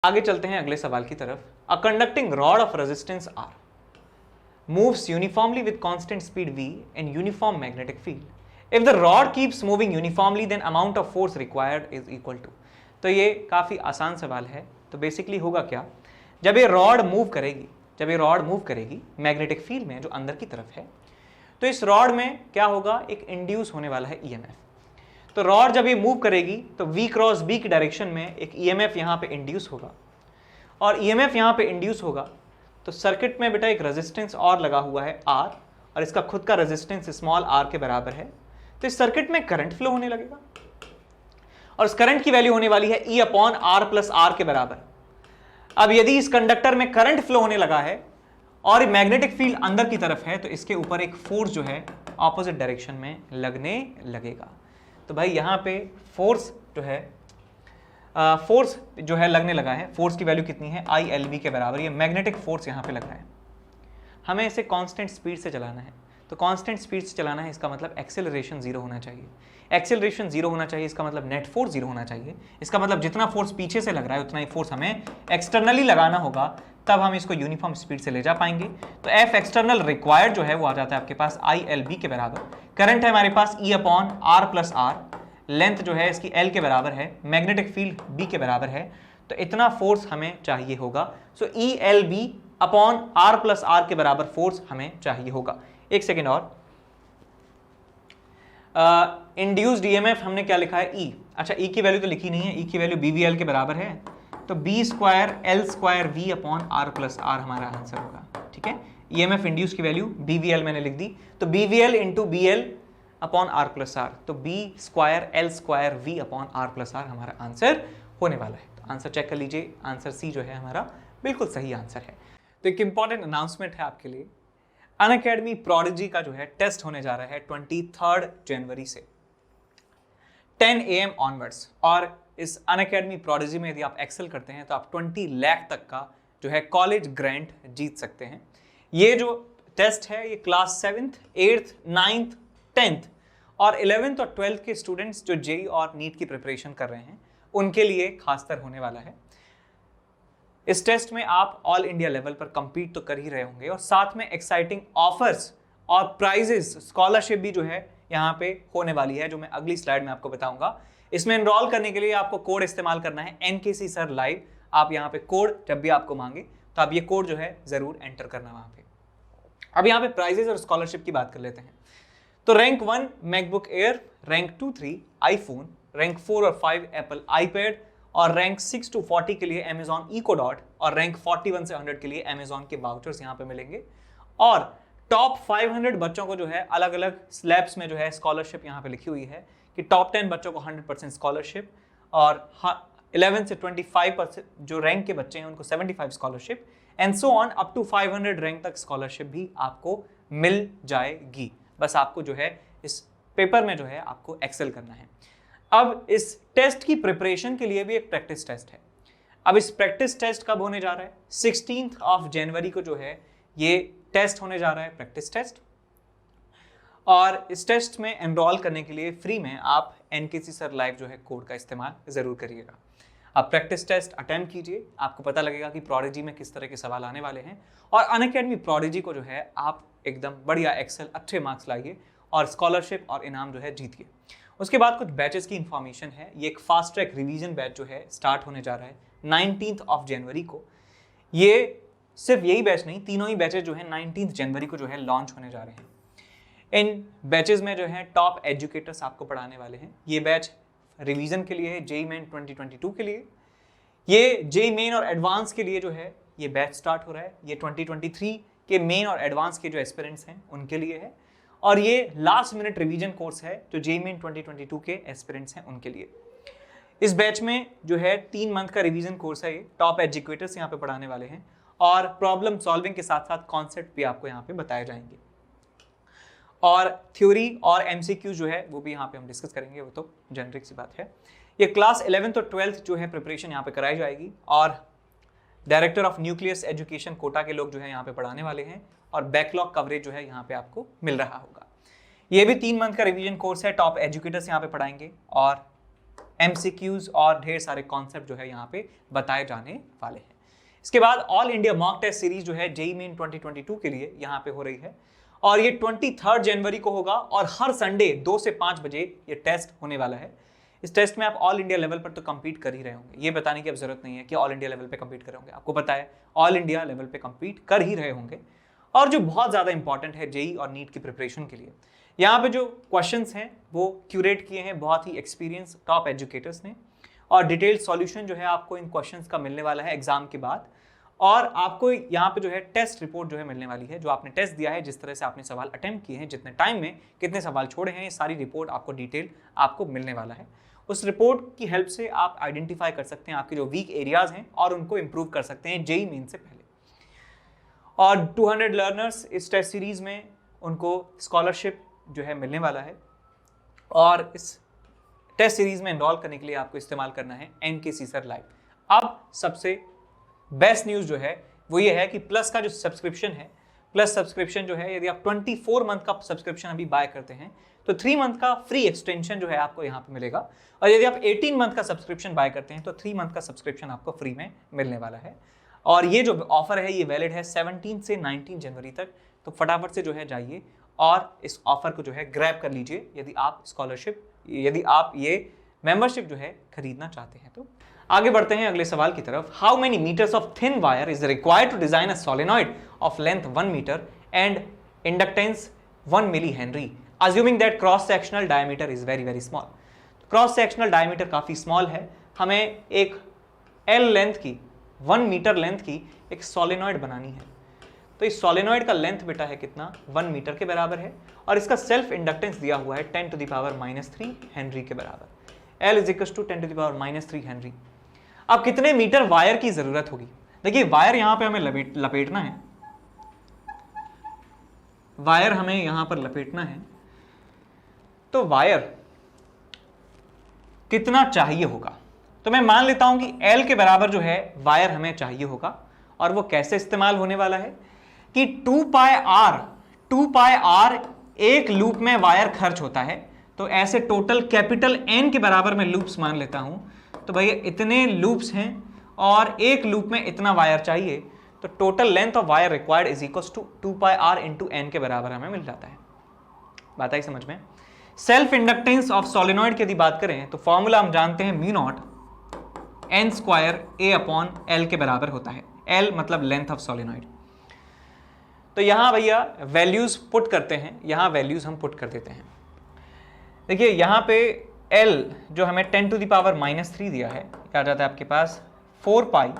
आगे चलते हैं अगले सवाल की तरफ। A conducting rod of resistance R moves uniformly with constant speed v in uniform magnetic field. If the rod keeps moving uniformly, then amount of force required is equal to. तो ये काफ़ी आसान सवाल है। तो बेसिकली होगा क्या, जब ये रॉड मूव करेगी मैग्नेटिक फील्ड में जो अंदर की तरफ है, तो इस रॉड में क्या होगा, एक इंड्यूस होने वाला है ईएमएफ। तो रॉड जब ये मूव करेगी तो v क्रॉस b की डायरेक्शन में एक ईएमएफ यहाँ पे इंड्यूस होगा, और ईएमएफ यहाँ पे इंड्यूस होगा तो सर्किट में बेटा एक रेजिस्टेंस और लगा हुआ है R, और इसका खुद का रेजिस्टेंस स्मॉल r के बराबर है। तो इस सर्किट में करंट फ्लो होने लगेगा, और इस करंट की वैल्यू होने वाली है E upon R plus R के बराबर। अब यदि इस कंडक्टर में करंट फ्लो होने लगा है और मैग्नेटिक फील्ड अंदर की तरफ है, तो इसके ऊपर एक फोर्स जो है ऑपोजिट डायरेक्शन में लगने लगेगा। तो भाई यहाँ पे फोर्स जो है लगने लगा है। फोर्स की वैल्यू कितनी है, ILV के बराबर। ये मैग्नेटिक फोर्स यहाँ पे लग रहा है। हमें इसे कांस्टेंट स्पीड से चलाना है, तो कांस्टेंट स्पीड से चलाना है, इसका मतलब एक्सेलरेशन 0 होना चाहिए। एक्सेलरेशन 0 होना चाहिए, इसका मतलब नेट फोर्स 0 होना चाहिए। इसका मतलब जितना फोर्स पीछे से लग रहा है उतना ही फोर्स हमें एक्सटर्नली लगाना होगा, तब हम इसको यूनिफॉर्म स्पीड से ले जा पाएंगे। तो F एक्सटर्नल रिक्वायर्ड जो है वो आ जाता है आपके पास ILB के बराबर। करंट है हमारे पास E upon R plus R, length जो है इसकी L के बराबर है, मैग्नेटिक फील्ड B के बराबर है, तो इतना फोर्स हमें चाहिए होगा। सो ELB upon R plus R के बराबर फोर्स हमें चाहिए होगा। एक सेकेंड और, इंड्यूस्ड ईएमएफ हमने क्या लिखा है, E। अच्छा, E की वैल्यू तो लिखी नहीं है, E की वैल्यू BVL के बराबर है, तो B square L square V upon R plus R हमारा आंसर होगा। ठीक है, ईएमएफ इंड्यूस की वैल्यू BVL मैंने लिख दी, तो BVL into BL upon R plus R, तो B square L square V upon R plus R हमारा आंसर होने वाला है। तो आंसर चेक कर लीजिए, आंसर C जो है हमारा बिल्कुल सही आंसर है। तो एक इंपॉर्टेंट अनाउंसमेंट है आपके लिए, अनअकैडमी प्रोडिजी का जो है टेस्ट होने जा रहा है 23 जनवरी से 10 AM ऑनवर्ड्स। और इस अनअकैडमी प्रोडिजी में यदि आप एक्सेल करते हैं तो आप 20 लाख तक का जो है कॉलेज ग्रांट जीत सकते हैं। ये जो टेस्ट है ये class 7th, 8th, 9th, 10th और 11th और 12th के स्टूडेंट्स जो जेई और नीट की प्रिपरेशन कर रहे हैं उनके लिए खासकर होने वाला है। इस टेस्ट में आप ऑल इंडिया लेवल पर compete तो कर ही रहे होंगे, और साथ में एक्साइटिंग ऑफर्स और प्राइजेस, स्कॉलरशिप भी जो है यहाँ पे होने वाली है, जो मैं अगली स्लाइड में आपको बताऊंगा। इसमें एनरोल करने के लिए आपको कोड इस्तेमाल करना है NKC सर लाइव। आप यहाँ पे कोड जब भी आपको मांगे तो आप ये कोड जो है जरूर एंटर करना वहां पे। अब यहाँ पे प्राइजेस और स्कॉलरशिप की बात कर लेते हैं। तो rank 1 MacBook air, rank 2-3 iPhone, rank 4 और 5 एप्पल आईपैड, और रैंक 6 to 40 के लिए अमेजॉन इको डॉट, और रैंक 41 से 100 के लिए अमेजॉन के वाउचर्स यहाँ पे मिलेंगे। और टॉप 500 बच्चों को जो है अलग अलग स्लैब्स में जो है स्कॉलरशिप यहाँ पे लिखी हुई है कि टॉप 10 बच्चों को 100% स्कॉलरशिप, और 11 से 25% जो रैंक के बच्चे हैं उनको 75 scholarship, and so on up to 500 rank तक स्कॉलरशिप भी आपको मिल जाएगी। बस आपको जो है इस पेपर में जो है आपको एक्सेल करना है। अब इस टेस्ट की प्रिपरेशन के लिए भी एक प्रैक्टिस टेस्ट है। अब इस प्रैक्टिस टेस्ट कब होने जा रहा है, 16 जनवरी को जो है ये टेस्ट होने जा रहा है, प्रैक्टिस टेस्ट। और इस टेस्ट में एनरोल करने के लिए फ्री में आप NKC सर लाइव जो है कोड का इस्तेमाल जरूर करिएगा। आप प्रैक्टिस टेस्ट अटेम्प्ट कीजिए, आपको पता लगेगा कि प्रोडिजी में किस तरह के सवाल आने वाले हैं, और अनअकैडमी प्रोडिजी को जो है आप एकदम बढ़िया एक्सेल अच्छे मार्क्स लाइए और स्कॉलरशिप और इनाम जो है जीतिए। उसके बाद कुछ बैचेस की इंफॉर्मेशन है। ये एक फास्ट ट्रैक रिवीजन बैच जो है स्टार्ट होने जा रहा है 19 जनवरी को। ये सिर्फ यही बैच नहीं, तीनों ही बैचेस जो है 19 जनवरी को जो है लॉन्च होने जा रहे हैं। इन बैचेस में जो है टॉप एजुकेटर्स आपको पढ़ाने वाले हैं। ये बैच रिवीजन के लिए है, जेई मेन 2022 के लिए। ये जेई मेन और एडवांस के लिए जो है ये बैच स्टार्ट हो रहा है। ये 2023 के मेन और एडवांस के जो एस्पिरेंट्स हैं उनके लिए है, और ये लास्ट मिनट रिवीजन कोर्स है जो जेई मेन 2022 के एस्पिरेंट्स हैं उनके लिए। इस बैच में जो है 3 मंथ का रिवीजन कोर्स है। ये टॉप एजुकेटर्स यहाँ पे पढ़ाने वाले हैं, और प्रॉब्लम सॉल्विंग के साथ साथ कॉन्सेप्ट भी आपको यहाँ पे बताए जाएंगे, और थ्योरी और MCQ जो है वो भी यहाँ पे हम डिस्कस करेंगे, वो तो जेनरिक सी बात है। ये क्लास 11th और 12th जो है प्रिपरेशन यहाँ पे कराई जाएगी, और director of nucleus education Kota के लोग जो है यहाँ पे पढ़ाने वाले हैं, और बैकलॉग कवरेज जो है यहाँ पे आपको मिल रहा होगा। ये भी 3 मंथ का रिवीजन कोर्स है, टॉप एजुकेटर्स यहाँ पे पढ़ाएंगे, और MCQs और ढेर सारे कॉन्सेप्ट जो है यहाँ पे बताए जाने वाले हैं। इसके बाद all India mock test series जो है जेईई मेन 2022 के लिए यहाँ पे हो रही है और ये 23 जनवरी को होगा और हर संडे 2 से 5 बजे ये टेस्ट होने वाला है। इस टेस्ट में आप ऑल इंडिया लेवल पर तो compete कर ही रहे होंगे, ये बताने की अब जरूरत नहीं है कि ऑल इंडिया लेवल पे compete कर रहे होंगे, आपको पता है ऑल इंडिया लेवल पे compete कर ही रहे होंगे। और जो बहुत ज़्यादा इंपॉर्टेंट है जेईई और नीट की प्रिपरेशन के लिए, यहाँ पे जो क्वेश्चंस हैं वो क्यूरेट किए हैं बहुत ही एक्सपीरियंस टॉप एजुकेटर्स ने और डिटेल्ड सॉल्यूशन जो है आपको इन क्वेश्चंस का मिलने वाला है एग्जाम के बाद। और आपको यहाँ पे जो है टेस्ट रिपोर्ट जो है मिलने वाली है, जो आपने टेस्ट दिया है, जिस तरह से आपने सवाल अटेम्प्ट किए हैं, जितने टाइम में कितने सवाल छोड़े हैं, ये सारी रिपोर्ट आपको डिटेल आपको मिलने वाला है। उस रिपोर्ट की हेल्प से आप आइडेंटिफाई कर सकते हैं आपके जो वीक एरियाज हैं और उनको इंप्रूव कर सकते हैं जेईई मेन से पहले। और 200 लर्नर्स इस टेस्ट सीरीज में उनको स्कॉलरशिप जो है मिलने वाला है और इस टेस्ट सीरीज में एनरोल करने के लिए आपको इस्तेमाल करना है NKC सर लाइव। अब सबसे बेस्ट न्यूज़ जो है वो ये है कि प्लस का जो सब्सक्रिप्शन है, प्लस सब्सक्रिप्शन जो है, यदि आप 24 मंथ का सब्सक्रिप्शन अभी बाय करते हैं तो 3 मंथ का फ्री एक्सटेंशन जो है आपको यहाँ पे मिलेगा और यदि आप 18 मंथ का सब्सक्रिप्शन बाय करते हैं तो 3 मंथ का सब्सक्रिप्शन आपको फ्री में मिलने वाला है। और ये जो ऑफर है ये वैलिड है 17 से 19 जनवरी तक, तो फटाफट से जो है जाइए और इस ऑफर को जो है ग्रैब कर लीजिए यदि आप ये मेंबरशिप जो है खरीदना चाहते हैं। तो आगे बढ़ते हैं अगले सवाल की तरफ। How many metres of thin wire is required to design a solenoid of length 1 metre and inductance 1 milli henry assuming that cross sectional diameter is very very small. Cross sectional diameter काफी small है, हमें एक L length की 1 metre length की एक solenoid बनानी है। तो इस सोलेनॉइड का लेंथ बेटा है कितना, 1 मीटर के बराबर है और इसका सेल्फ इंडक्टेंस दिया हुआ है 10⁻³ हेनरी के बराबर। L is to 10⁻³ henry. अब कितने मीटर वायर की जरूरत होगी? देखिए वायर यहां पे हमें लपेटना है, वायर हमें यहां पर लपेटना है, तो वायर कितना चाहिए होगा? तो मैं मान लेता हूं कि L के बराबर जो है वायर हमें चाहिए होगा और वो कैसे इस्तेमाल होने वाला है कि 2πr एक लूप में वायर खर्च होता है। तो ऐसे टोटल कैपिटल N के बराबर मैं लूप्स मान लेता हूं, तो भैया इतने लूप्स हैं और एक लूप में इतना वायर चाहिए, तो total length of wire required is equal to 2πr × n के बराबर हमें मिल जाता है। बात आई समझ में? सेल्फ इंडक्टेंस ऑफ सोलेनॉइड की यदि बात करें तो फॉर्मूला हम जानते हैं μ0 n² A/L के बराबर होता है। L मतलब लेंथ ऑफ सोलेनॉइड। तो यहां भैया वैल्यूज पुट करते हैं, यहां वैल्यूज हम पुट कर देते हैं। देखिए यहां पे L जो हमें 10⁻³ दिया है, क्या आ जाता है आपके पास 4π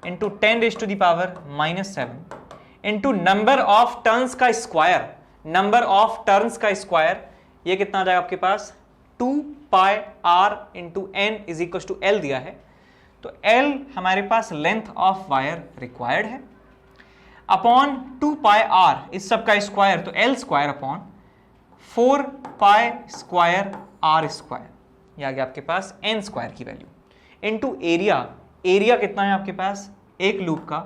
× 10⁻⁻7 इंटू नंबर ऑफ टर्न्स का स्क्वायर। नंबर ऑफ टर्न्स का स्क्वायर ये कितना आ जाएगा आपके पास 2πr × n is equal to L दिया है, तो L हमारे पास लेंथ ऑफ वायर रिक्वायर्ड है अपॉन 2πr इस सब का स्क्वायर, तो L² अपॉन 4π² r², ये आ गया आपके पास n² की वैल्यू इनटू एरिया। एरिया कितना है आपके पास एक लूप का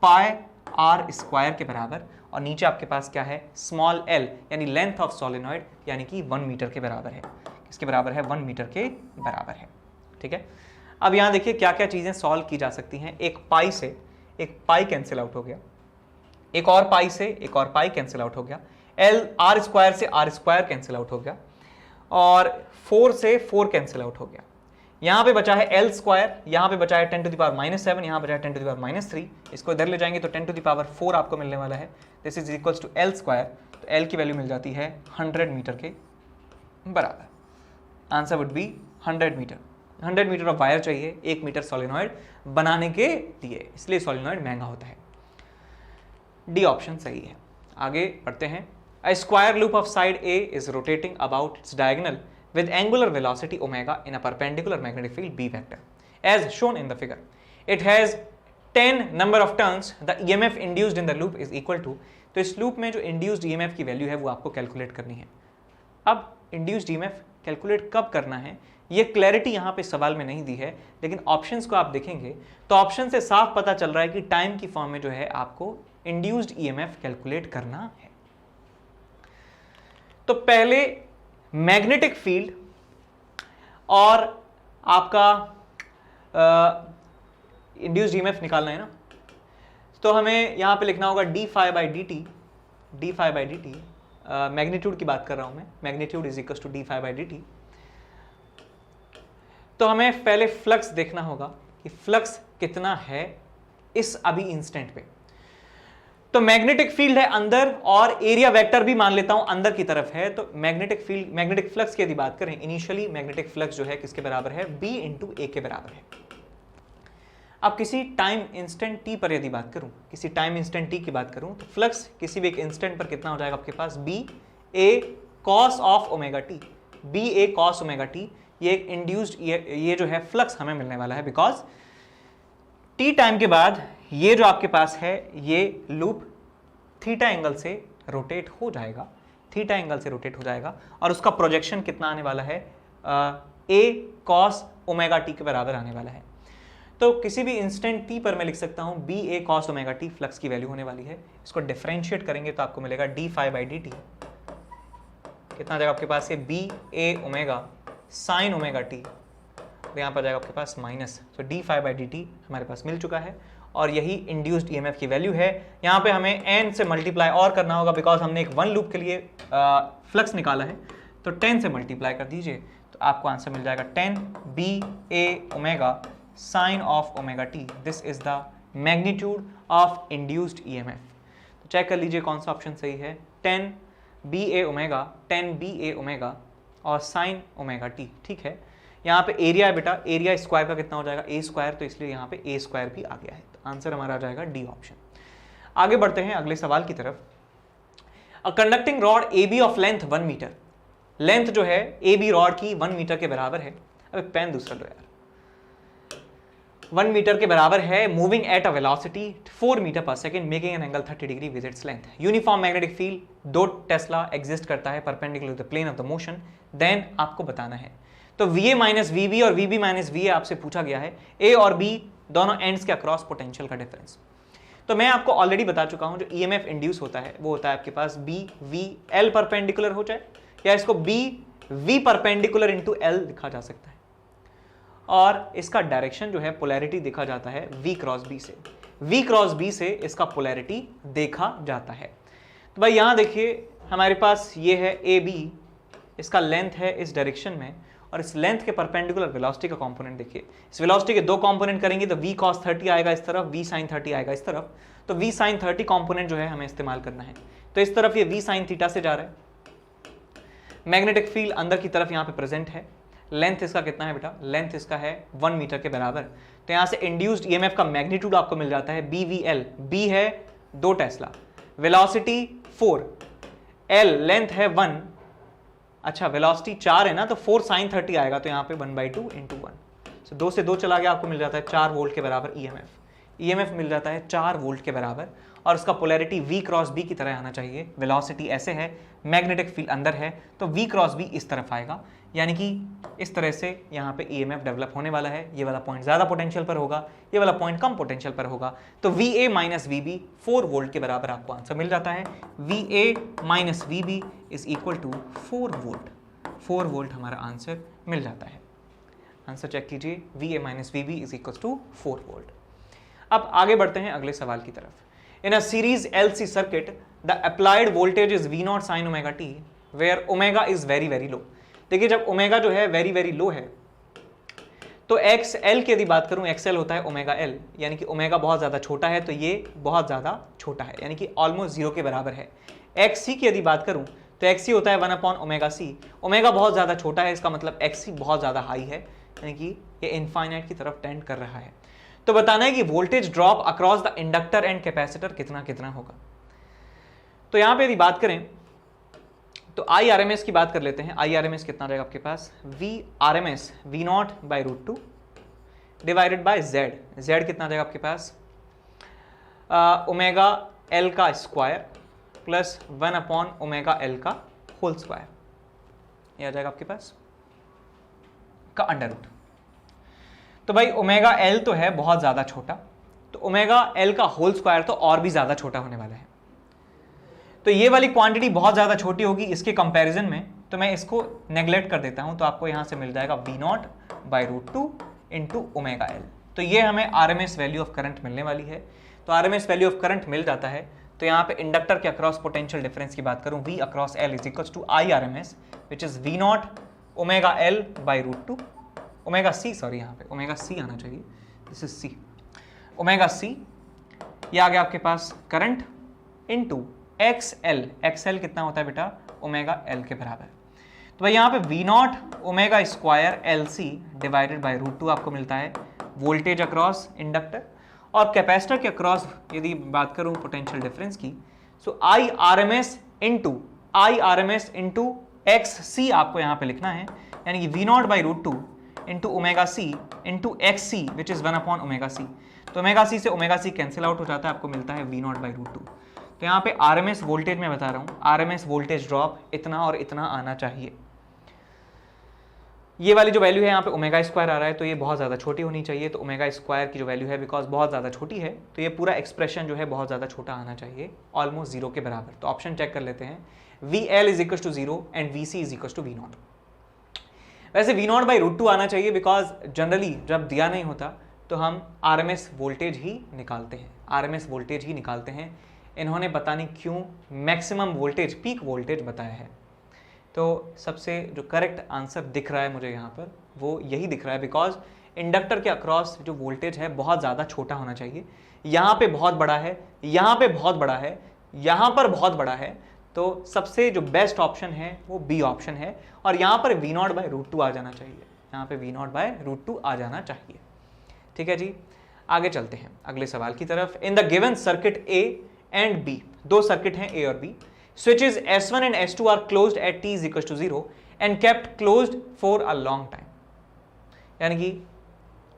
πr² के बराबर और नीचे आपके पास क्या है स्मॉल l यानी लेंथ ऑफ सोलेनॉइड यानी कि 1 मीटर के बराबर है। किसके बराबर है? 1 मीटर के बराबर है। ठीक है, अब यहां देखिए क्या क्या चीजें सॉल्व की जा सकती हैं। एक पाई से एक पाई कैंसिल आउट हो गया, एक और पाई से एक और पाई कैंसिल आउट हो गया, r² से r² कैंसिल आउट हो गया और 4 से 4 कैंसिल आउट हो गया। यहां पे बचा है L², यहां पे बचा है 10⁻⁻7, यहां बचा है 10⁻⁻3। इसको इधर ले जाएंगे तो 10⁻⁴ आपको मिलने वाला है। This is equal to L², तो L की वैल्यू मिल जाती है 100 मीटर के बराबर। Answer would be 100 metre. 100 metre of wire चाहिए 1 मीटर सोलेनॉइड बनाने के लिए, इसलिए सोलेनॉइड महंगा होता है। डी ऑप्शन सही है। आगे बढ़ते हैं। A square loop of side A is rotating about its diagonal with angular velocity omega in a perpendicular magnetic field B vector as shown in the figure. It has 10 number of turns. The EMF induced in the loop is equal to, तो इस loop में जो induced EMF की value है वो आपको calculate करनी है। अब induced EMF कैलकुलेट कब करना है ये क्लैरिटी यहाँ पे सवाल में नहीं दी है, लेकिन ऑप्शंस को आप देखेंगे तो ऑप्शन से साफ पता चल रहा है कि टाइम की फॉर्म में जो है आपको इंड्यूस्ड EMF कैलकुलेट करना है। तो पहले मैग्नेटिक फील्ड और आपका इंड्यूस्ड ईएमएफ निकालना है ना, तो हमें यहाँ पे लिखना होगा D phi by D T, D phi by D T, magnitude की बात कर रहा हूँ मैं, magnitude is equal to D phi by D T. तो हमें पहले फ्लक्स देखना होगा कि फ्लक्स कितना है इस अभी इंस्टेंट पे। तो मैग्नेटिक फील्ड है अंदर और एरिया वेक्टर भी मान लेता हूं अंदर की तरफ है, तो मैग्नेटिक फील्ड, मैग्नेटिक फ्लक्स की यदि बात करें, इनिशियली मैग्नेटिक फ्लक्स जो है किसके बराबर है, B इंटू ए के बराबर है। अब किसी टाइम इंस्टेंट टी पर यदि बात करूं, किसी टाइम इंस्टेंट टी की बात करूं, तो फ्लक्स किसी भी एक इंस्टेंट पर कितना हो जाएगा आपके पास, B A cos of omega T, B A cos omega T. ये एक इंड्यूस्ड ये जो है फ्लक्स हमें मिलने वाला है, बिकॉज टी टाइम के बाद ये जो आपके पास है ये लूप थीटा एंगल से रोटेट हो जाएगा, थीटा एंगल से रोटेट हो जाएगा, और उसका प्रोजेक्शन कितना आने वाला है, ए कॉस ओमेगा टी के बराबर आने वाला है। तो किसी भी इंस्टेंट टी पर मैं लिख सकता हूं B A cos omega T flux की वैल्यू होने वाली है। इसको डिफरेंशिएट करेंगे तो आपको मिलेगा D phi by D T, कितना आ जाएगा आपके पास, ये B A omega sine omega T, तो यहाँ पर जाएगा आपके पास माइनस, तो D phi by D T हमारे पास मिल चुका है, और यही इंड्यूस्ड ईएमएफ की वैल्यू है। यहाँ पे हमें n से मल्टीप्लाई और करना होगा, बिकॉज हमने एक वन लूप के लिए फ्लक्स निकाला है, तो 10 से मल्टीप्लाई कर दीजिए तो आपको आंसर मिल जाएगा 10 B A omega sine of omega T. This is the magnitude of induced EMF. तो चेक कर लीजिए कौन सा ऑप्शन सही है, 10 B A omega, 10 B A omega और साइन ओमेगा टी। ठीक है, यहाँ पे एरिया है बेटा, एरिया स्क्वायर का कितना हो जाएगा, ए स्क्वायर, तो इसलिए यहाँ पे ए स्क्वायर भी आ गया है, तो आंसर हमारा आ जाएगा डी ऑप्शन। आगे बढ़ते हैं अगले सवाल की तरफ। A conducting rod A B of length 1 metre, length जो है ए बी रॉड की 1 मीटर के बराबर है। अब पेन दूसरा लो यार, 1 मीटर के बराबर है, moving at a velocity 4 metre per second, making an angle 30 degree with its length. Uniform magnetic field 2 tesla exist करता है perpendicular to the plane of the motion, then आपको बताना है। तो VA माइनस VB और VB माइनस VA आपसे पूछा गया है, A और B दोनों एंड्स के अक्रॉस पोटेंशियल का डिफरेंस। तो मैं आपको ऑलरेडी बता चुका हूं जो EMF इंड्यूस होता है वो होता है आपके पास BVL परपेंडिकुलर हो जाए, या इसको BV परपेंडिकुलर इंटू L लिखा जा सकता है, और इसका डायरेक्शन जो है पोलैरिटी देखा जाता है V क्रॉस B से, V क्रॉस B से इसका पोलैरिटी देखा जाता है। तो भाई यहां देखिए हमारे पास ये है AB, इसका लेंथ है इस डायरेक्शन में, और इस लेंथ के परपेंडिकुलर वेलोसिटी का कंपोनेंट देखिए, इस वेलोसिटी के 2 कंपोनेंट करेंगे तो v cos 30 आएगा इस तरफ, v sin 30 आएगा इस तरफ, तो v sin 30 कंपोनेंट जो है हमें इस्तेमाल करना है। तो इस तरफ ये v sin थीटा से जा रहा है, मैग्नेटिक फील्ड अंदर की तरफ यहाँ पे प्रेजेंट है, लेंथ इसका कितना है बेटा, लेंथ इसका है 1 मीटर के बराबर। तो यहाँ से इंड्यूस्ड ईएमएफ का मैग्नीट्यूड आपको मिल जाता है BVL, B है 2 टेस्ला, वेलोसिटी 4, L लेंथ है 1, अच्छा वेलोसिटी 4 है ना, तो 4 sin 30 आएगा, तो यहाँ पे 1/2 इंटू 1, सो 2 से 2 चला गया, आपको मिल जाता है 4 वोल्ट के बराबर EMF मिल जाता है 4 वोल्ट के बराबर, और उसका पोलैरिटी V क्रॉस B की तरह आना चाहिए। वेलोसिटी ऐसे है, मैग्नेटिक फील्ड अंदर है, तो V क्रॉस B इस तरफ आएगा, यानी कि इस तरह से यहाँ पे EMF डेवलप होने वाला है। ये वाला पॉइंट ज़्यादा पोटेंशियल पर होगा, ये वाला पॉइंट कम पोटेंशियल पर होगा, तो VA माइनस VB 4 वोल्ट के बराबर आपको आंसर मिल जाता है। VA minus VB is equal to 4 volt, 4 volt हमारा आंसर मिल जाता है। आंसर चेक कीजिए, VA minus VB is equal to 4 volt. अब आगे बढ़ते हैं अगले सवाल की तरफ। In a series LC circuit the applied voltage is V0 sin omega t where omega is very very low. देखिए जब ओमेगा जो है वेरी वेरी लो है, तो XL की यदि बात करूं, XL होता है ओमेगा L, यानी कि ओमेगा बहुत ज़्यादा छोटा है, तो ये बहुत ज़्यादा छोटा है, यानी कि ऑलमोस्ट 0 के बराबर है। XC की यदि बात करूं तो XC होता है 1/ओमेगा C, ओमेगा बहुत ज़्यादा छोटा है, इसका मतलब XC बहुत ज़्यादा हाई है, यानी कि ये इनफाइनाइट की तरफ टेंड कर रहा है। तो बताना है कि voltage drop across the inductor and capacitor कितना कितना होगा। तो यहां पे यदि बात करें तो IRMS की बात कर लेते हैं। IRMS कितना रहेगा आपके पास, VRMS V0/√2 divided by Z, Z कितना रहेगा आपके पास, ओमेगा L का स्क्वायर प्लस 1/ओमेगा L का होल स्क्वायर, ये आ जाएगा आपके पास का अंडर रूट। तो भाई ओमेगा L तो है बहुत ज़्यादा छोटा, तो ओमेगा L का होल स्क्वायर तो और भी ज़्यादा छोटा होने वाला है। तो ये वाली क्वांटिटी बहुत ज़्यादा छोटी होगी इसके कंपैरिजन में, तो मैं इसको नेग्लेक्ट कर देता हूँ, तो आपको यहाँ से मिल जाएगा V0 by root two into omega L. तो ये हमें आरएमएस वैल्यू ऑफ करंट मिलने वाली है। तो आरएमएस वैल्यू ऑफ करंट मिल जाता है तो यहाँ पे इंडक्टर के अक्रॉस पोटेंशियल डिफरेंस की बात करूँ, V across L is equal to I R M S which is V not omega L by root two omega C, sorry यहाँ पे ओमेगा सी आना चाहिए, this is C, omega C, ये आ गया आपके पास करंट इनटू एक्स एल कितना होता है बेटा, ओमेगा एल के बराबर। तो भाई यहाँ पे V not omega square L C divided by root two आपको मिलता है वोल्टेज अक्रॉस इंडक्टर, और कैपेसिटर के अक्रॉस यदि बात करूं पोटेंशियल डिफरेंस की, so I R M S into X C आपको यहाँ पे लिखना है, यानी कि V not by root two into omega C into X C which is 1 upon omega C. तो ओमेगा सी से ओमेगा सी कैंसिल आउट हो जाता है, आपको मिलता है V not by root two. तो यहाँ पे आर एम एस वोल्टेज मैं बता रहा हूँ, R M S voltage drop इतना और इतना आना चाहिए। ये वाली जो वैल्यू है यहाँ पे ओमेगा स्क्वायर आ रहा है तो ये बहुत ज़्यादा छोटी होनी चाहिए। तो ओमेगा स्क्वायर की जो वैल्यू है बिकॉज बहुत ज़्यादा छोटी है तो ये पूरा एक्सप्रेशन जो है बहुत ज़्यादा छोटा आना चाहिए, ऑलमोस्ट जीरो के बराबर। तो ऑप्शन चेक कर लेते हैं, V L is equal to zero and V C is equal to V not. वैसे V not by root two आना चाहिए बिकॉज जनरली जब दिया नहीं होता तो हम आर एम एस वोल्टेज ही निकालते हैं, आर एम एस वोल्टेज ही निकालते हैं। इन्होंने पता नहीं क्यों मैक्सिमम वोल्टेज, पीक वोल्टेज बताया है। तो सबसे जो करेक्ट आंसर दिख रहा है मुझे यहाँ पर वो यही दिख रहा है बिकॉज इंडक्टर के अक्रॉस जो वोल्टेज है बहुत ज़्यादा छोटा होना चाहिए। यहाँ पे बहुत बड़ा है, यहाँ पे बहुत बड़ा है, यहाँ पर बहुत बड़ा है, तो सबसे जो बेस्ट ऑप्शन है वो बी ऑप्शन है। और यहाँ पर V not by root two आ जाना चाहिए, यहाँ पे V not by root two आ जाना चाहिए। ठीक है जी, आगे चलते हैं अगले सवाल की तरफ। In the given circuit A and B, दो सर्किट हैं ए और B, switches S1 and S2 are closed at t is equals to 0 and kept closed for a long time। यानी कि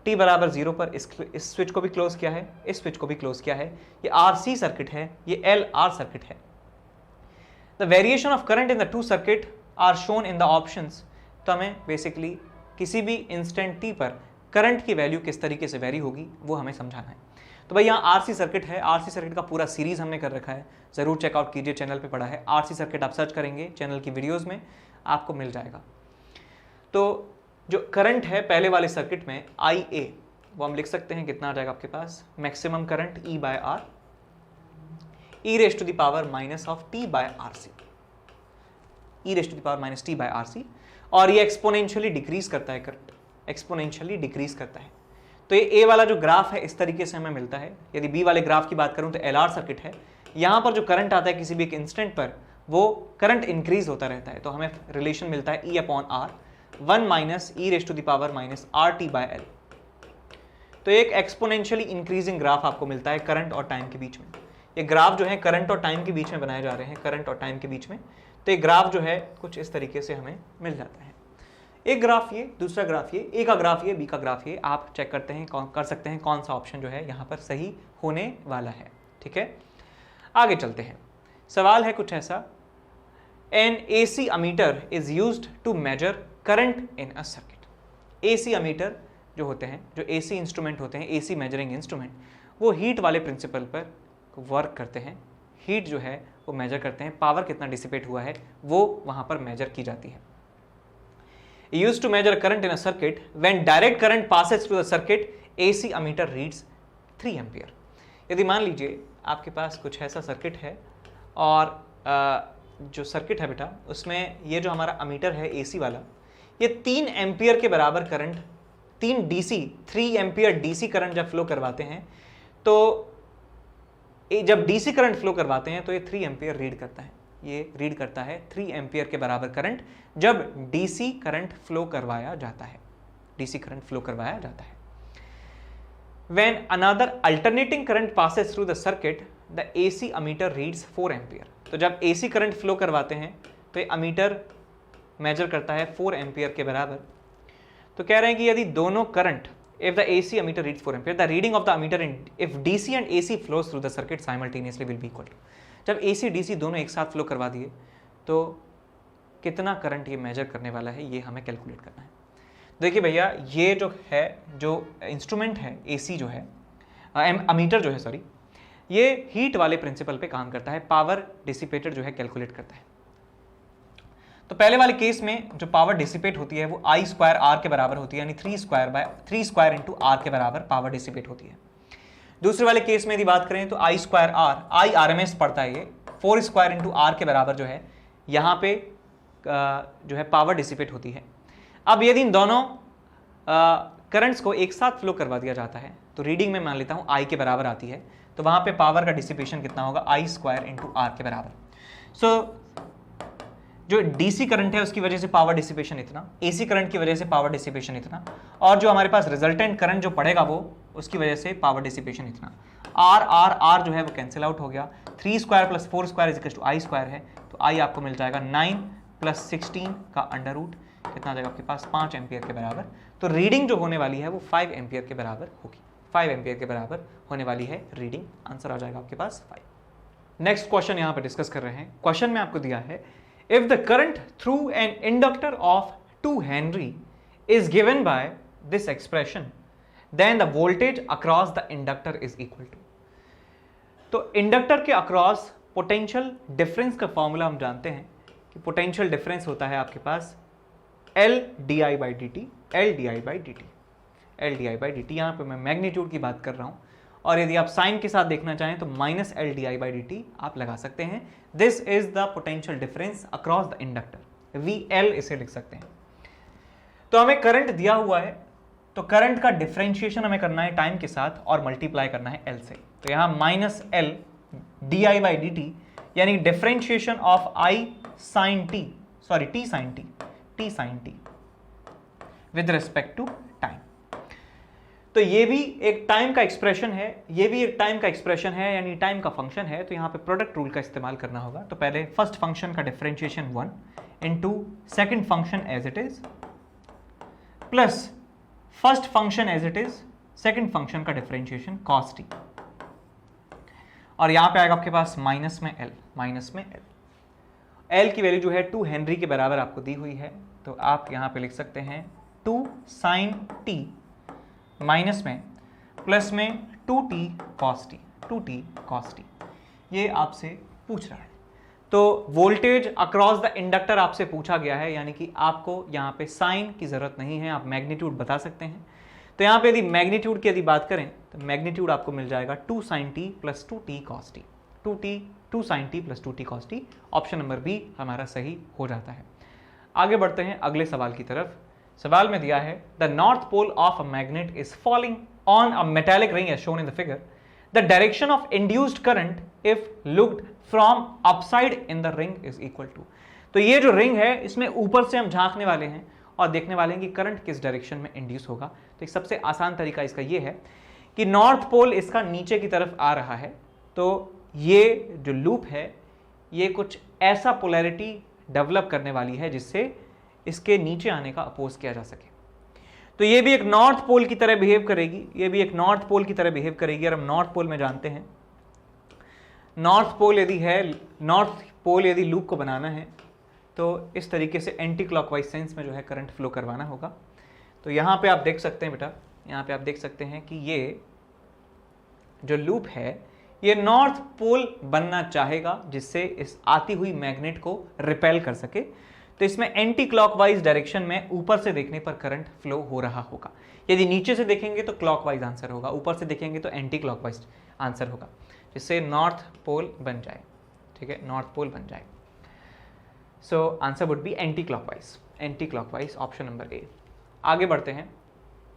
t बराबर 0 पर इस स्विच को भी क्लोज किया है, इस स्विच को भी क्लोज किया है। ये RC सर्किट है, ये LR सर्किट है। The variation of current in the two circuit are shown in the options। तो हमें बेसिकली किसी भी इंस्टेंट t पर करंट की वैल्यू किस तरीके से वेरी होगी वो हमें समझाना है। तो भाई यहाँ आरसी सर्किट है, आरसी सर्किट का पूरा सीरीज हमने कर रखा है, ज़रूर चेकआउट कीजिए, चैनल पे पड़ा है। आरसी सर्किट आप सर्च करेंगे चैनल की वीडियोस में आपको मिल जाएगा। तो जो करंट है पहले वाले सर्किट में आई ए, वो हम लिख सकते हैं कितना आ जाएगा आपके पास, maximum current E by R E raise to the power minus of T by R C, E raise to the power minus T by R C. और ये एक्सपोनेंशियली डिक्रीज करता है, करंट एक्सपोनेंशियली डिक्रीज करता है। तो ये ए वाला जो ग्राफ है इस तरीके से हमें मिलता है। यदि बी वाले ग्राफ की बात करूं तो एल आर सर्किट है, यहाँ पर जो करंट आता है किसी भी एक इंस्टेंट पर वो करंट इंक्रीज होता रहता है। तो हमें रिलेशन मिलता है E upon R, 1 minus E raise to the power minus R T by L. तो एक एक्सपोनेंशियली इंक्रीजिंग ग्राफ आपको मिलता है करंट और टाइम के बीच में। ये ग्राफ जो है करंट और टाइम के बीच में बनाए जा रहे हैं, करंट और टाइम के बीच में। तो ये ग्राफ जो है कुछ इस तरीके से हमें मिल जाता है। एक ग्राफ ये, दूसरा ग्राफ ये, ए का ग्राफ ये, बी का ग्राफ ये। आप चेक करते हैं, कर सकते हैं कौन सा ऑप्शन जो है यहाँ पर सही होने वाला है। ठीक है, आगे चलते हैं। सवाल है कुछ ऐसा, an AC ammeter is used to measure current in a circuit. AC ammeter जो होते हैं, जो एसी इंस्ट्रूमेंट होते हैं, एसी मेजरिंग इंस्ट्रूमेंट, वो हीट वाले प्रिंसिपल पर वर्क करते हैं। हीट जो है वो मेजर करते हैं, पावर कितना डिसिपेट हुआ है वो वहाँ पर मेजर की जाती है। Used to measure current in a circuit, when direct current passes through the circuit, AC ammeter reads 3 ampere. यदि मान लीजिए आपके पास कुछ ऐसा सर्किट है और जो सर्किट है बेटा उसमें ये जो हमारा अमीटर है AC वाला, ये 3 एम्पियर के बराबर करंट, 3 एम्पियर DC करंट जब फ्लो करवाते हैं तो जब DC करंट फ्लो करवाते हैं तो ये 3 एम्पियर रीड करता है। ये रीड करता है 3 एम्पियर के बराबर करंट जब डीसी करंट फ्लो करवाया जाता है, डीसी करंट फ्लो करवाया जाता है। When another alternating current passes through the circuit, the AC ammeter reads 4 ampere. तो जब AC करंट फ्लो करवाते हैं तो ये अमीटर मेजर करता है 4 एम्पियर के बराबर। तो कह रहे हैं कि यदि दोनों current, if the AC ammeter reads 4 ampere, the reading of the ammeter if DC and AC flows through the circuit simultaneously will be equal to। जब AC DC दोनों एक साथ फ्लो करवा दिए तो कितना करंट ये मेजर करने वाला है ये हमें कैलकुलेट करना है। देखिए भैया, ये जो है, जो इंस्ट्रूमेंट है AC जो है, अमीटर जो है सॉरी, ये हीट वाले प्रिंसिपल पे काम करता है, पावर डिसिपेटेड जो है कैलकुलेट करता है। तो पहले वाले केस में जो पावर डिसिपेट होती है वो आई स्क्वायर आर के बराबर होती है, यानी 3 स्क्वायर इंटू आर के बराबर पावर डिसिपेट होती है। दूसरे वाले केस में यदि बात करें तो आई स्क्वायर आर, आई RMS पड़ता है ये, 4 स्क्वायर इंटू आर के बराबर जो है यहाँ पे जो है पावर डिसिपेट होती है। अब यदि इन दोनों करंट्स को एक साथ फ्लो करवा दिया जाता है तो रीडिंग में मान लेता हूँ आई के बराबर आती है, तो वहाँ पे पावर का डिसिपेशन कितना होगा, आई स्क्वायर इंटू आर के बराबर। सो जो डीसी करंट है उसकी वजह से पावर डिसिपेशन इतना, एसी करंट की वजह से पावर डिसिपेशन इतना, और जो हमारे पास रिजल्टेंट करंट जो पड़ेगा वो उसकी वजह से पावर डिसिपेशन इतना। आर आर आर जो है वो कैंसिल आउट हो गया, 3 square plus 4 square is equal to I square है, तो आई आपको मिल जाएगा 9 प्लस 16 का अंडर रूट, कितना आ जाएगा आपके पास 5 एम्पियर के बराबर। तो रीडिंग जो होने वाली है वो 5 एम्पियर के बराबर होगी, 5 एम्पियर के बराबर होने वाली है रीडिंग। आंसर आ जाएगा आपके पास 5। नेक्स्ट क्वेश्चन यहाँ पे डिस्कस कर रहे हैं। क्वेश्चन में आपको दिया है if the current through an inductor of 2 Henry is given by this expression, then the voltage across the inductor is equal to। तो इंडक्टर के अक्रॉस पोटेंशियल डिफरेंस का फॉर्मूला हम जानते हैं कि पोटेंशियल डिफरेंस होता है आपके पास L di by dt, L di by dt, L di by dt। यहाँ पे मैं मैग्नीट्यूड की बात कर रहा हूँ, और यदि आप साइन के साथ देखना चाहें तो minus L D I by D T आप लगा सकते हैं। This is the potential difference across the inductor, V L इसे लिख सकते हैं। तो हमें करंट दिया हुआ है, तो करंट का डिफरेंशिएशन हमें करना है टाइम के साथ और मल्टीप्लाई करना है एल से। तो यहाँ minus L D I by D T, यानी differentiation of I sine T, sorry T sine T, T sine T with respect to time. तो ये भी एक टाइम का एक्सप्रेशन है, ये भी एक टाइम का एक्सप्रेशन है, यानी टाइम का फंक्शन है। तो यहाँ पे प्रोडक्ट रूल का इस्तेमाल करना होगा। तो पहले फर्स्ट फंक्शन का differentiation 1 into second function as it is plus first function as it is second function का डिफरेंशिएशन कॉस टी, और यहाँ पे आएगा आपके पास माइनस में एल, माइनस में एल। एल की वैल्यू जो है 2 हेनरी के बराबर आपको दी हुई है, तो आप यहाँ पे लिख सकते हैं 2 साइन टी माइनस में प्लस में 2t cos t, 2t cos t, ये आपसे पूछ रहा है। तो वोल्टेज अक्रॉस द इंडक्टर आपसे पूछा गया है, यानी कि आपको यहाँ पे साइन की जरूरत नहीं है, आप मैग्नीट्यूड बता सकते हैं। तो यहाँ पे यदि मैग्नीट्यूड की यदि बात करें तो मैग्नीट्यूड आपको मिल जाएगा 2 sin t plus 2t cos t, 2 sin t plus 2t cos t। Option number B हमारा सही हो जाता है। आगे बढ़ते हैं अगले सवाल की तरफ। सवाल में दिया है the north pole of a magnet is falling on a metallic ring as shown in the figure, the direction of induced current if looked from upside in the ring is equal to. तो ये जो ring है इसमें ऊपर से हम झांकने वाले हैं और देखने वाले हैं कि करंट किस डायरेक्शन में इंड्यूस होगा। तो एक सबसे आसान तरीका इसका ये है कि नॉर्थ पोल इसका नीचे की तरफ आ रहा है, तो ये जो लूप है ये कुछ ऐसा पोलैरिटी डेवलप करने वाली है जिससे इसके नीचे आने का अपोज किया जा सके। तो ये भी एक नॉर्थ पोल की तरह बिहेव करेगी, ये भी एक नॉर्थ पोल की तरह बिहेव करेगी। और हम नॉर्थ पोल में जानते हैं नॉर्थ पोल यदि है, नॉर्थ पोल यदि लूप को बनाना है तो इस तरीके से एंटी क्लॉकवाइज सेंस में जो है करंट फ्लो करवाना होगा। तो यहाँ पे आप देख सकते हैं बेटा, यहाँ पे आप देख सकते हैं कि ये जो लूप है ये नॉर्थ पोल बनना चाहेगा जिससे इस आती हुई मैग्नेट को रिपेल कर सके। तो इसमें एंटी क्लॉकवाइज डायरेक्शन में ऊपर से देखने पर करंट फ्लो हो रहा होगा। यदि नीचे से देखेंगे तो क्लॉकवाइज आंसर होगा, ऊपर से देखेंगे तो एंटी क्लॉकवाइज आंसर होगा, जिससे नॉर्थ पोल बन जाए। ठीक है, नॉर्थ पोल बन जाए। So answer would be anticlockwise, option number A. आगे बढ़ते हैं।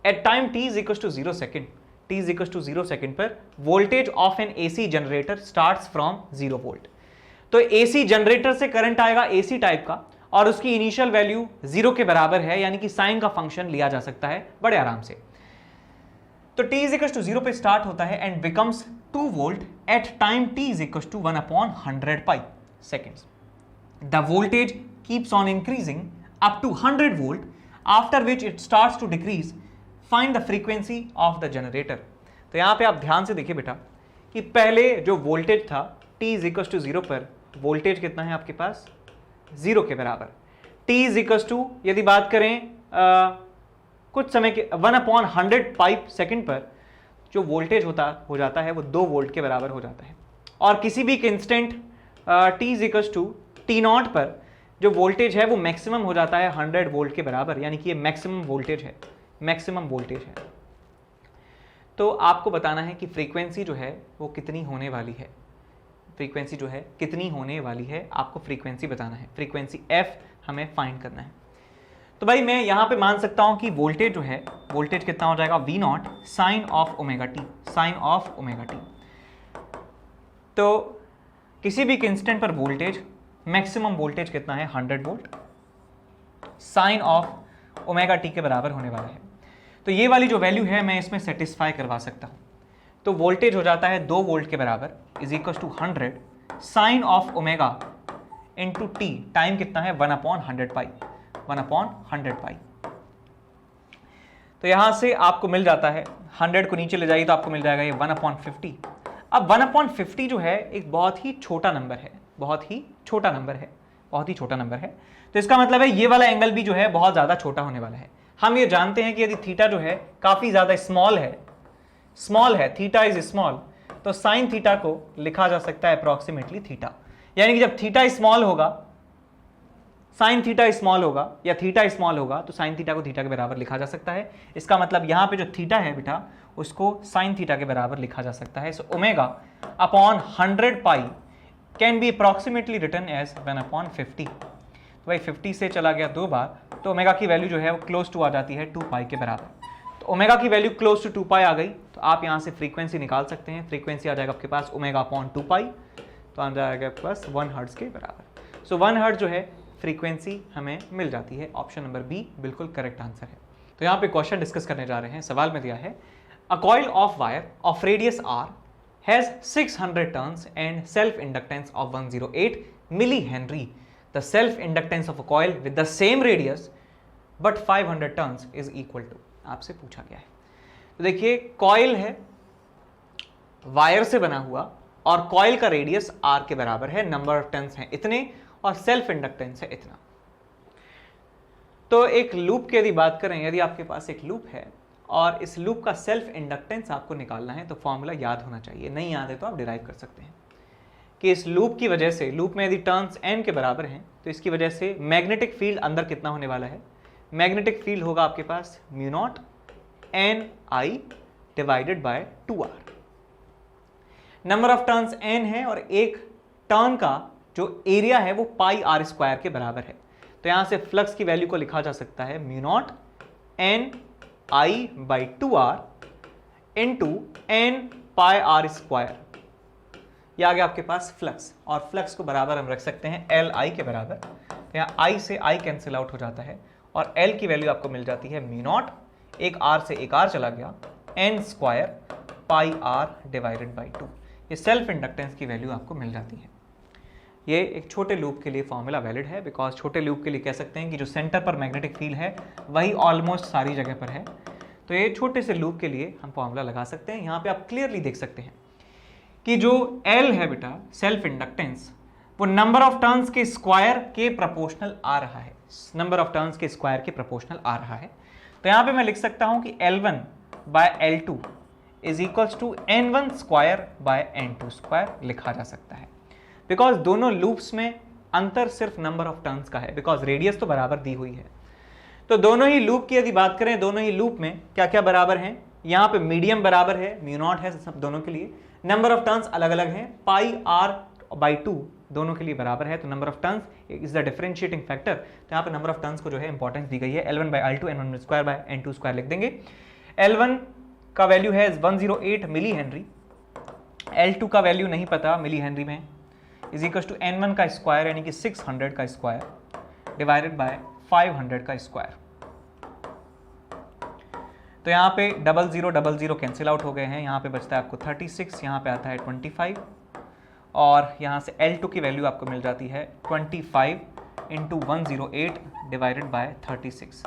At time t is equal to 0 second, t is equal to 0 second पर voltage of an AC generator starts from 0 volt. तो AC generator से current आएगा AC type का, और उसकी इनिशियल वैल्यू 0 के बराबर है, यानी कि साइन का फंक्शन लिया जा सकता है बड़े आराम से। तो t इज इक्वल टू 0 पे स्टार्ट होता है and becomes 2 volt at time t is equal to 1/100 pi seconds. The voltage keeps on increasing up to 100 volt after which it starts to decrease. Find the frequency of the generator. तो यहाँ पे आप ध्यान से देखिए बेटा कि पहले जो वोल्टेज था t इज इक्वल टू 0 पर वोल्टेज कितना है आपके पास 0 के बराबर। t इज इक्वल टू यदि बात करें कुछ समय के 1/100 पाइप सेकंड पर जो वोल्टेज हो जाता है वो 2 वोल्ट के बराबर हो जाता है। और किसी भी instant t is equal to t0 पर जो वोल्टेज है वो मैक्सिमम हो जाता है 100 वोल्ट के बराबर, यानी कि ये मैक्सिमम वोल्टेज है, मैक्सिमम वोल्टेज है। तो आपको बताना है कि फ्रीक्वेंसी जो है वो कितनी होने वाली है, फ्रीक्वेंसी जो है कितनी होने वाली है, आपको फ्रीक्वेंसी बताना है, फ्रीक्वेंसी एफ हमें फाइंड करना है। तो भाई मैं यहाँ पे मान सकता हूँ कि वोल्टेज जो है, वोल्टेज कितना हो जाएगा, V naught sine of omega t, sine of omega T. तो किसी भी इंस्टेंट पर वोल्टेज, मैक्सिमम वोल्टेज कितना है, 100 volt, sine of omega t के बराबर होने वाला है। तो ये वाली जो वैल्यू है मैं इसमें सेटिस्फाई करवा सकता हूँ। तो वोल्टेज हो जाता है 2 वोल्ट के बराबर is equal to 100 sine of omega into t, time कितना है 1/100 पाई, 1/100 पाई। तो यहां से आपको मिल जाता है, 100 को नीचे ले जाइए तो आपको मिल जाएगा ये 1/50। अब 1/50 जो है एक बहुत ही छोटा नंबर है, बहुत ही छोटा नंबर है, बहुत ही छोटा नंबर है। तो इसका मतलब है ये वाला एंगल भी जो है बहुत ज्यादा छोटा होने वाला है। हम ये जानते हैं कि यदि थीटा जो है काफी ज्यादा स्मॉल है, थीटा इज स्मॉल, तो साइन थीटा को लिखा जा सकता है अप्रोक्सीमेटली थीटा, यानी कि जब थीटा स्मॉल होगा, साइन थीटा स्मॉल होगा या थीटा स्मॉल होगा, तो साइन थीटा को थीटा के बराबर लिखा जा सकता है। इसका मतलब यहां पे जो थीटा है बेटा उसको साइन थीटा के बराबर लिखा जा सकता है। So omega upon 100 pi can be approximately written as 1/50। तो भाई 50 से चला गया 2 बार, तो ओमेगा की वैल्यू जो है वो क्लोज टू आ जाती है 2 पाई के बराबर। तो ओमेगा की वैल्यू क्लोज टू 2 पाई आ गई, तो आप यहाँ से फ्रीक्वेंसी निकाल सकते हैं। फ्रीक्वेंसी आ जाएगा आपके पास ओमेगा अपॉन 2 पाई, तो आ जाएगा प्लस 1 हर्ट्ज के बराबर। सो 1 हर्ट्ज जो है फ्रीक्वेंसी हमें मिल जाती है। ऑप्शन नंबर बी बिल्कुल करेक्ट आंसर है। तो यहाँ पे क्वेश्चन डिस्कस करने जा रहे हैं। सवाल में दिया है a coil of wire of radius R has 600 turns and self inductance of 108 milli henry. The self inductance of a coil with the same radius but 500 turns is equal to, आपसे पूछा गया है। तो देखिए कॉइल है, wire से बना हुआ, और कॉइल का रेडियस आर के बराबर है, नंबर ऑफ टर्न्स हैं इतने, और सेल्फ इंडक्टेंस है इतना। तो एक लूप की यदि बात करें, यदि आपके पास एक लूप है और इस लूप का सेल्फ इंडक्टेंस आपको निकालना है, तो फॉर्मूला याद होना चाहिए, नहीं याद है तो आप डिराइव कर सकते हैं कि इस लूप की वजह से, लूप में यदि टर्न्स n के बराबर हैं, तो इसकी वजह से मैग्नेटिक फील्ड अंदर कितना होने वाला है, मैग्नेटिक फील्ड होगा आपके पास mu not N I divided by 2r। Number of turns n है और एक टर्न का जो एरिया है वो पाई आर स्क्वायर के बराबर है। तो यहां से फ्लक्स की वैल्यू को लिखा जा सकता है mu not N I by 2r into N pi R square. यह आ गया आपके पास फ्लक्स, और फ्लक्स को बराबर हम रख सकते हैं एल आई के बराबर। तो यहाँ आई से आई कैंसिल आउट हो जाता है और एल की वैल्यू आपको मिल जाती है म्यू नॉट, एक आर से एक आर चला गया, N square pi R divided by 2। ये सेल्फ इंडक्टेंस की वैल्यू आपको मिल जाती है। ये एक छोटे लूप के लिए फॉर्मूला वैलिड है, बिकॉज छोटे लूप के लिए कह सकते हैं कि जो सेंटर पर मैग्नेटिक फील्ड है वही ऑलमोस्ट सारी जगह पर है। तो ये छोटे से लूप के लिए हम फॉर्मूला लगा सकते हैं। यहाँ पे आप क्लियरली देख सकते हैं कि जो L है बेटा सेल्फ इंडक्टेंस, वो नंबर ऑफ टर्न्स के स्क्वायर के प्रोपोर्शनल आ रहा है, नंबर ऑफ टर्न्स के स्क्वायर के प्रोपोर्शनल आ रहा है। तो यहाँ पे मैं लिख सकता हूँ कि L1 by L2 is equals to N1 square by N2 square लिखा जा सकता है, बिकॉज दोनों लूप्स में अंतर सिर्फ नंबर ऑफ टर्न्स का है, बिकॉज रेडियस तो बराबर दी हुई है। तो दोनों ही लूप की यदि बात करें, दोनों ही लूप में क्या क्या बराबर हैं, यहाँ पे मीडियम बराबर है, म्यू नॉट है सब दोनों के लिए, नंबर ऑफ टर्न्स अलग अलग हैं, पाई आर बाई 2 दोनों के लिए बराबर है। तो number of turns is the differentiating factor. तो यहाँ पे नंबर ऑफ टर्न्स को जो है इंपॉर्टेंस दी गई है, L1 by L2 N1 square by N2 square लिख देंगे। L1 का वैल्यू है 108 मिली हेनरी, L2 का वैल्यू नहीं पता मिली हेनरी में, इज इक्वल टू N1 का स्क्वायर यानी कि 600 का स्क्वायर डिवाइडेड बाय 500 का स्क्वायर। तो यहाँ पे 0000 कैंसिल आउट हो गए हैं, यहाँ पे बचता है आपको 36, यहाँ पे आता है 25, और यहाँ से L2 की वैल्यू आपको मिल जाती है 25 इंटू 108 डिवाइडेड बाय 36।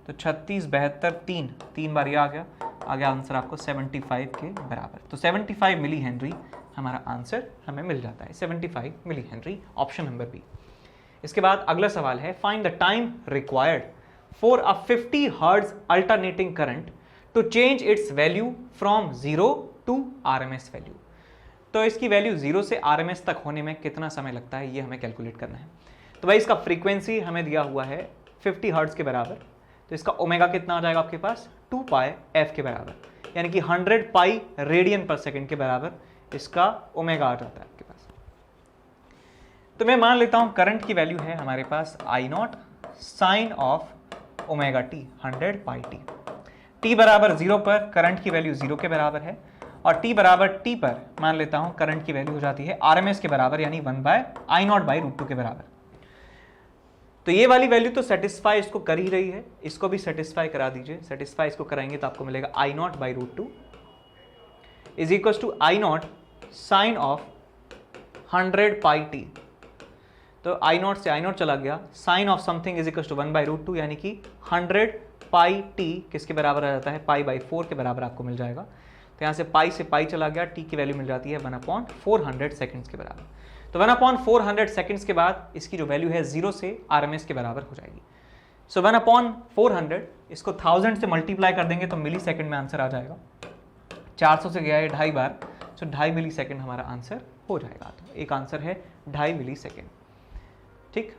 तो 36 72 तीन बार ये आ गया आंसर आपको 75 के बराबर। तो 75 मिली हेनरी हमारा आंसर हमें मिल जाता है, 75 milli henry, option number B. इसके बाद अगला सवाल है find the time required for a 50 hertz alternating current to change its value from 0 to RMS value. तो इसकी वैल्यू 0 से RMS तक होने में कितना समय लगता है, ये हमें कैलकुलेट करना है। तो भाई इसका फ्रीक्वेंसी हमें दिया हुआ है 50 हर्ट्ज के बराबर, तो इसका ओमेगा कितना आ जाएगा आपके पास 2 पाई एफ के बराबर, यानी कि 100 पाई रेडियन पर सेकेंड के बराबर इसका ओमेगा आ जाता है आपके पास। तो मैं मान लेता हूं करंट की वैल्यू है हमारे पास I not sine of omega T 100 pi T. T बराबर 0 पर करंट की वैल्यू 0 के बराबर है, और टी बराबर टी पर मान लेता हूं करंट की वैल्यू हो जाती है आरएमएस के बराबर, यानी 1 by I not by root 2 के बराबर। तो ये वाली वैल्यू तो सेटिस्फाई इसको कर ही रही है, इसको भी सेटिस्फाई करा दीजिए। सेटिस्फाई इसको कराएंगे तो आपको मिलेगा I not by root 2 is equal to I not sine of 100 pi T. तो आई नॉट से आई नॉट चला गया, sine of something is equal to 1 by root 2, यानी कि 100 पाई टी किसके बराबर आ जाता है, पाई बाई 4 के बराबर आपको मिल जाएगा। तो यहाँ से पाई से पाई चला गया, टी की वैल्यू मिल जाती है 1/400 सेकेंड्स के बराबर। तो 1/400 सेकेंड्स के बाद इसकी जो वैल्यू है 0 से आरएमएस के बराबर हो जाएगी। सो 1/400 इसको 1000 से मल्टीप्लाई कर देंगे तो मिली सेकेंड में आंसर आ जाएगा। 400 से गया है 2.5 बार, सो 2.5 मिली सेकेंड हमारा आंसर हो जाएगा। तो एक आंसर है 2.5 मिली सेकेंड। ठीक।